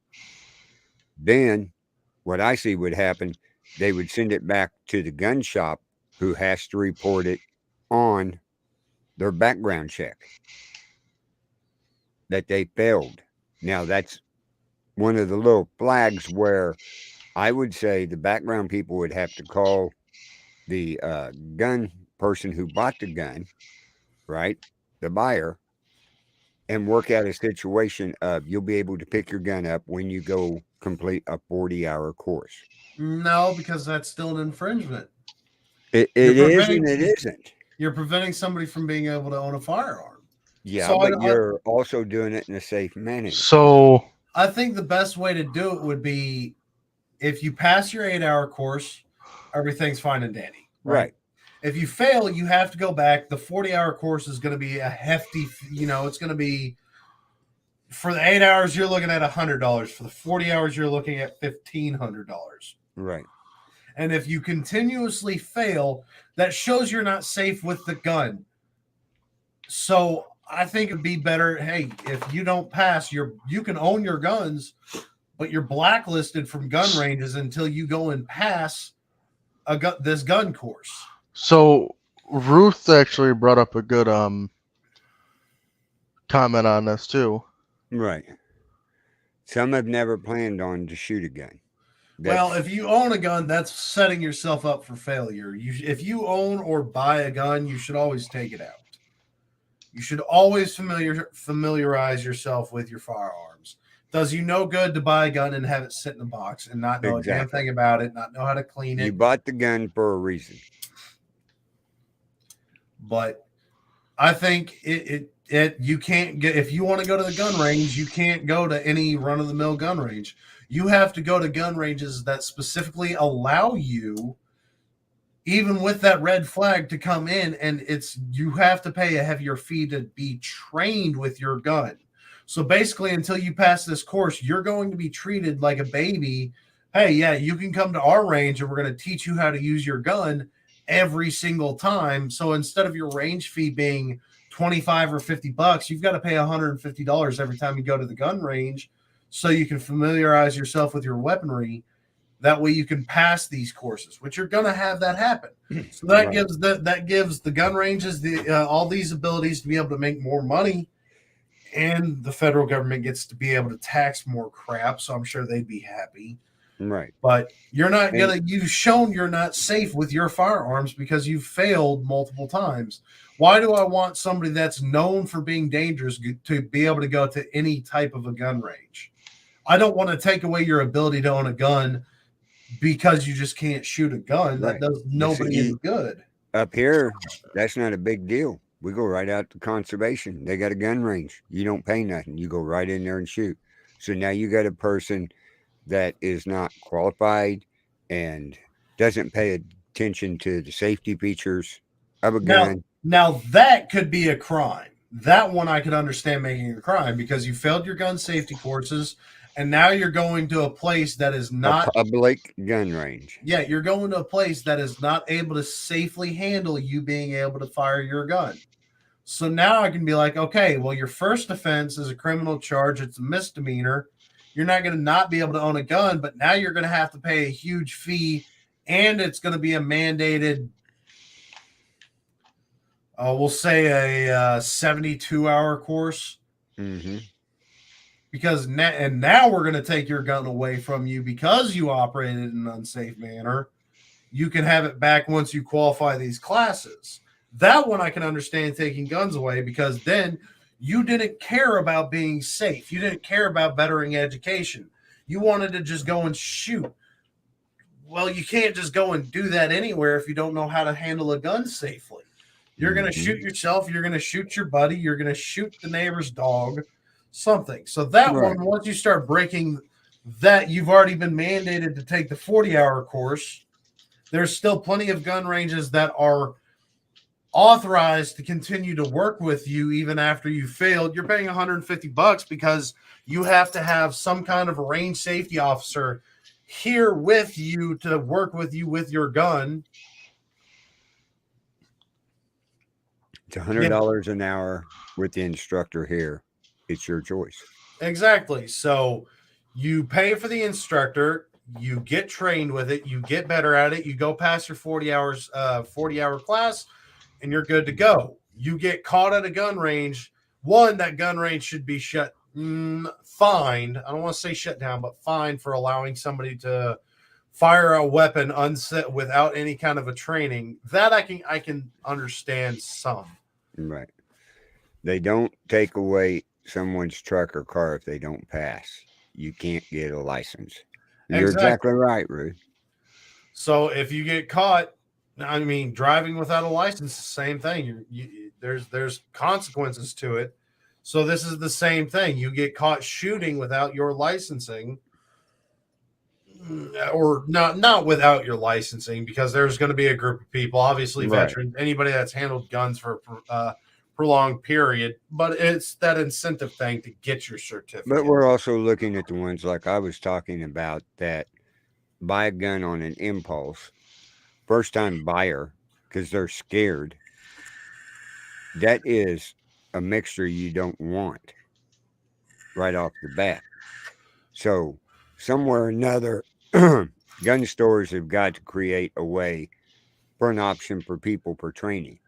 Then what I see would happen, they would send it back to the gun shop who has to report it on their background check that they failed. Now, that's one of the little flags where I would say the background people would have to call the gun person who bought the gun, right, the buyer, and work out a situation of you'll be able to pick your gun up when you go complete a 40-hour course.
No, because that's still an infringement.
It is and it isn't.
You're preventing somebody from being able to own a firearm.
Yeah, so but you're also doing it in a safe manner.
So
I think the best way to do it would be if you pass your 8-hour course, everything's fine and dandy.
Right.
If you fail, you have to go back. The 40-hour course is going to be a hefty, it's going to be, for the 8 hours, you're looking at $100. For the 40 hours, you're looking at $1,500.
Right.
And if you continuously fail, that shows you're not safe with the gun. So I think it'd be better, hey, if you don't pass, you can own your guns, but you're blacklisted from gun ranges until you go and pass this gun course.
So Ruth actually brought up a good comment on this too.
Right. Some have never planned on to shoot a gun.
Well, if you own a gun, that's setting yourself up for failure. If you own or buy a gun, you should always take it out. You should always familiarize yourself with your firearms. Does you no good to buy a gun and have it sit in a box and not know a damn
Exactly.
thing about it, not know how to clean
You
it.
bought the gun for a reason.
But I think you can't get, if you want to go to the gun range, you can't go to any run of the mill gun range. You have to go to gun ranges that specifically allow you, even with that red flag, to come in, and you have to pay a heavier fee to be trained with your gun. So basically, until you pass this course, you're going to be treated like a baby. Hey, yeah, you can come to our range and we're going to teach you how to use your gun every single time. So instead of your range fee being $25 or $50, you've got to pay $150 every time you go to the gun range, so you can familiarize yourself with your weaponry. That way you can pass these courses, which you're going to have that happen. So that gives the gun ranges all these abilities to be able to make more money, and the federal government gets to be able to tax more crap. So I'm sure they'd be happy.
Right.
But you've shown you're not safe with your firearms because you've failed multiple times. Why do I want somebody that's known for being dangerous to be able to go to any type of a gun range? I don't want to take away your ability to own a gun because you just can't shoot a gun. That does nobody any good.
Up here, that's not a big deal. We go right out to conservation. They got a gun range. You don't pay nothing. You go right in there and shoot. So now you got a person that is not qualified and doesn't pay attention to the safety features of a gun.
Now that could be a crime. That one I could understand making a crime because you failed your gun safety courses, and now you're going to a place that is not
a public gun range.
Yeah, you're going to a place that is not able to safely handle you being able to fire your gun. So now I can be like, okay, well, your first offense is a criminal charge. It's a misdemeanor. You're not going to not be able to own a gun, but now you're going to have to pay a huge fee, and it's going to be a mandated, we'll say a 72-hour course.
Mm-hmm.
Because now we're going to take your gun away from you because you operated in an unsafe manner. You can have it back once you qualify these classes. That one I can understand taking guns away because then you didn't care about being safe. You didn't care about bettering education. You wanted to just go and shoot. Well, you can't just go and do that anywhere if you don't know how to handle a gun safely. You're going to shoot yourself. You're going to shoot your buddy. You're going to shoot the neighbor's dog, something. So that one, once you start breaking that, you've already been mandated to take the 40-hour course. There's still plenty of gun ranges that are authorized to continue to work with you even after you failed. You're paying $150 because you have to have some kind of a range safety officer here with you to work with you with your gun.
It's $100 an hour with the instructor here. It's your choice.
Exactly. So you pay for the instructor, you get trained with it, you get better at it, you go past your 40-hour class, and you're good to go. You get caught at a gun range. One, that gun range should be fined. I don't want to say shut down, but fined for allowing somebody to fire a weapon unset without any kind of a training. That I can understand some.
Right. They don't take away someone's truck or car if they don't pass. You can't get a license. You're exactly right, Ruth.
So if you get caught, I mean, driving without a license, the same thing. There's consequences to it. So this is the same thing. You get caught shooting without your licensing, or not without your licensing, because there's going to be a group of people, obviously veterans, anybody that's handled guns for a prolonged period, but it's that incentive thing to get your certificate.
But we're also looking at the ones like I was talking about that buy a gun on an impulse, first time buyer, because they're scared. That is a mixture you don't want right off the bat. So somewhere or another, gun stores have got to create a way for an option for people for training.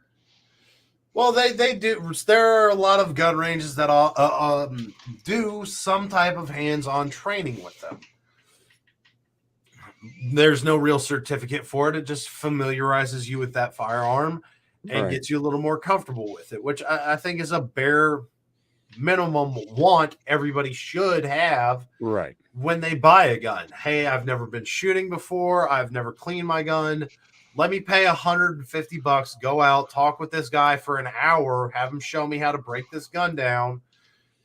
Well, they do. There are a lot of gun ranges that do some type of hands-on training with them. There's no real certificate for it. It just familiarizes you with that firearm. and
Right.
gets you a little more comfortable with it, which I think is a bare minimum want everybody should have
Right.
when they buy a gun. Hey, I've never been shooting before. I've never cleaned my gun. Let me pay $150, go out, talk with this guy for an hour, have him show me how to break this gun down,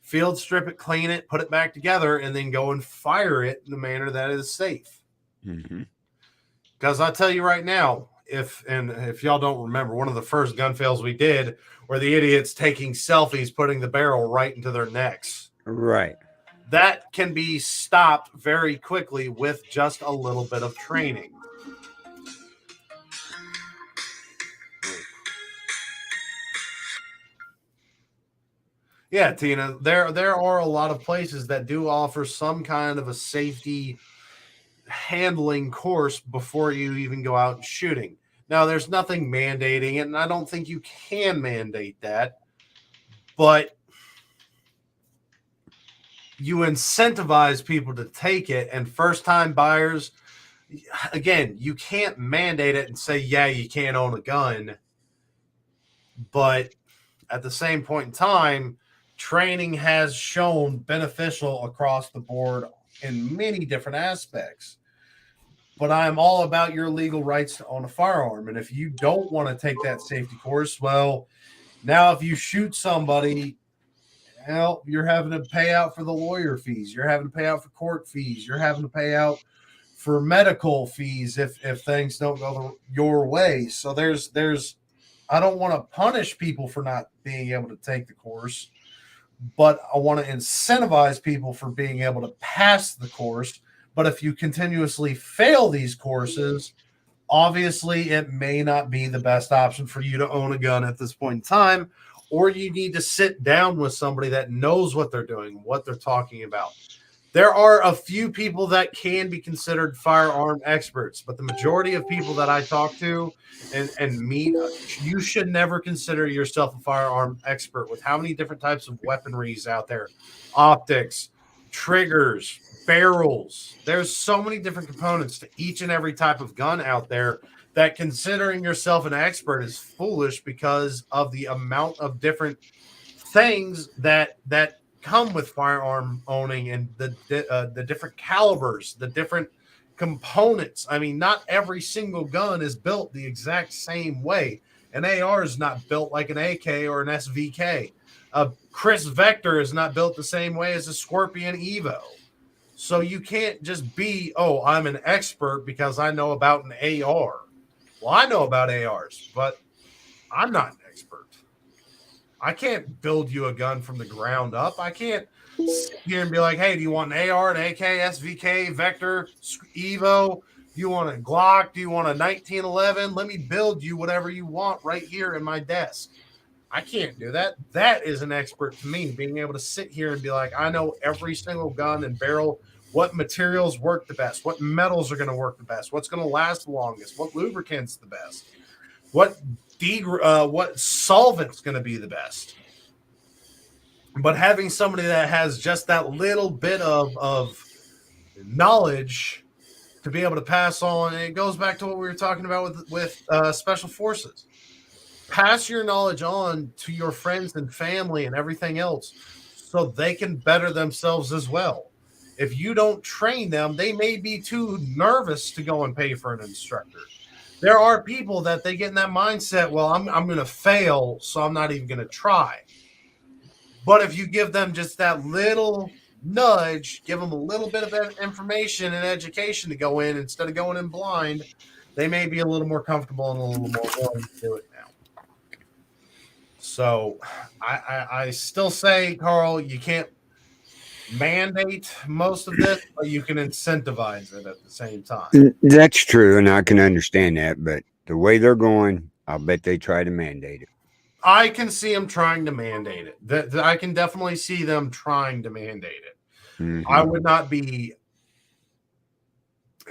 field strip it, clean it, put it back together, and then go and fire it in a manner that is safe.
Mm-hmm.
Because I'll tell you right now, if y'all don't remember, one of the first gun fails we did were the idiots taking selfies, putting the barrel right into their necks.
Right.
That can be stopped very quickly with just a little bit of training. Yeah, Tina, there are a lot of places that do offer some kind of a safety handling course before you even go out shooting. Now, there's nothing mandating it, and I don't think you can mandate that, but you incentivize people to take it, and first-time buyers, again, you can't mandate it and say, yeah, you can't own a gun, but at the same point in time, training has shown beneficial across the board in many different aspects. But I'm all about your legal rights to own a firearm. And if you don't want to take that safety course, well, now if you shoot somebody, well, you're having to pay out for the lawyer fees. You're having to pay out for court fees. You're having to pay out for medical fees if things don't go your way. So there's I don't want to punish people for not being able to take the course, but I want to incentivize people for being able to pass the course. But if you continuously fail these courses, obviously it may not be the best option for you to own a gun at this point in time, or you need to sit down with somebody that knows what they're doing, what they're talking about. There are a few people that can be considered firearm experts, but the majority of people that I talk to and meet, you should never consider yourself a firearm expert with how many different types of weaponries out there, optics, triggers, barrels. There's so many different components to each and every type of gun out there that considering yourself an expert is foolish because of the amount of different things that come with firearm owning and the different calibers, the different components. I mean, not every single gun is built the exact same way. An AR is not built like an AK or an SVK. A Chris Vector is not built the same way as a Scorpion Evo. So you can't just be, oh, I'm an expert because I know about an AR. Well, I know about ARs, but I'm not an expert. I can't build you a gun from the ground up. I can't sit here and be like, hey, do you want an AR, an AK, SVK, Vector, Evo? Do you want a Glock? Do you want a 1911? Let me build you whatever you want right here in my desk. I can't do that. That is an expert to me, being able to sit here and be like, I know every single gun and barrel, what materials work the best, what metals are going to work the best, what's going to last the longest, what lubricant's the best, what solvent's going to be the best. But having somebody that has just that little bit of knowledge to be able to pass on, and it goes back to what we were talking about with special forces. Pass your knowledge on to your friends and family and everything else so they can better themselves as well. If you don't train them, they may be too nervous to go and pay for an instructor. There are people that they get in that mindset, well, I'm going to fail, so I'm not even going to try. But if you give them just that little nudge, give them a little bit of information and education to go in instead of going in blind, they may be a little more comfortable and a little more willing to do it now. So I still say, Carl, you can't mandate most of this, but you can incentivize it at the same time.
That's true, and I can understand that. But the way they're going, I'll bet they try to mandate it.
I can see them trying to mandate it. I can definitely see them trying to mandate it. Mm-hmm. I would not be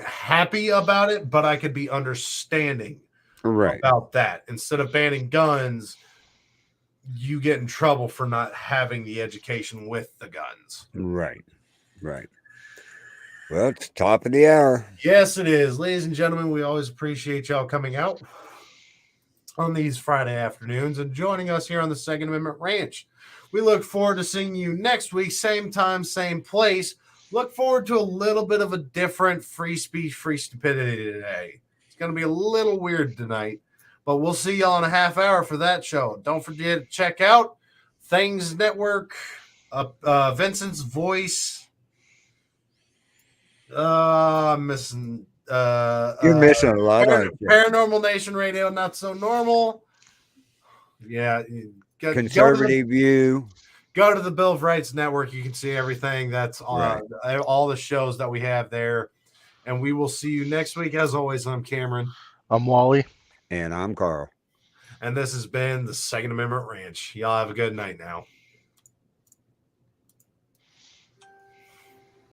happy about it, but I could be understanding about that. Instead of banning guns, you get in trouble for not having the education with the guns.
Right. Well, it's top of the hour.
Yes, it is. Ladies and gentlemen, we always appreciate y'all coming out. on these Friday afternoons and joining us here on the Second Amendment Ranch. We look forward to seeing you next week, same time, same place. Look forward to a little bit of a different free speech, free stupidity today. It's going to be a little weird tonight, but we'll see y'all in a half hour for that show. Don't forget to check out Things Network, Vincent's Voice. I'm missing.
You're missing a lot, aren't you?
Paranormal Nation Radio, Not So Normal. Yeah.
Conservative View.
Go to the Bill of Rights Network. You can see everything that's on all the shows that we have there. And we will see you next week. As always, I'm Cameron.
I'm Wally.
And I'm Carl.
And this has been the Second Amendment Ranch. Y'all have a good night now.